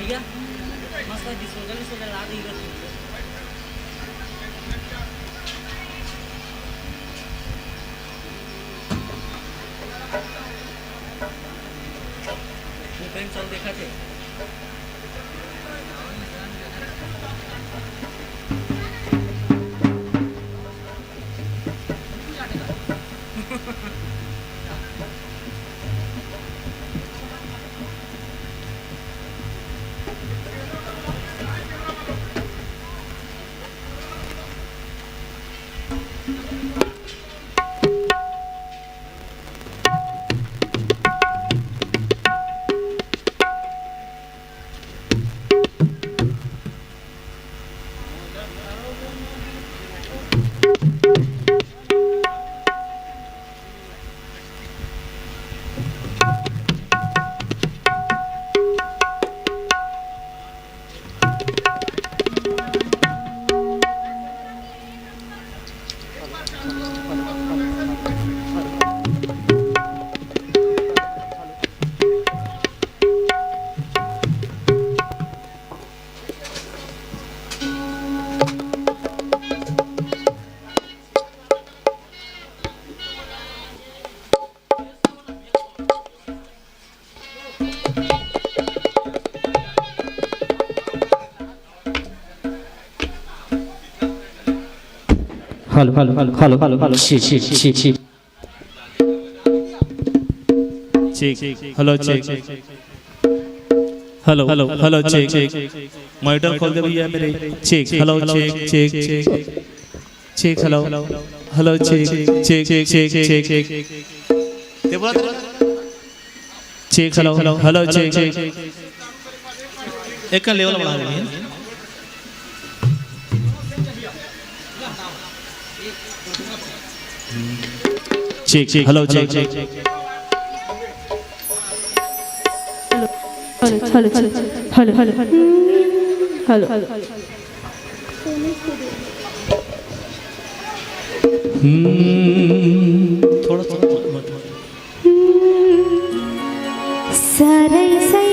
गया मस्त डिस्पोजल ला दी चल देखा थे hello hello hello hello hello hello check check check check check hello check hello hello hello check monitor खोल दे भैया मेरे check hello check check check check hello hello check check check check check ते बोला check hello hello check एक का लेवल बढ़ा रही है check check hello check check hello hello hello hello hello थोड़ा सारे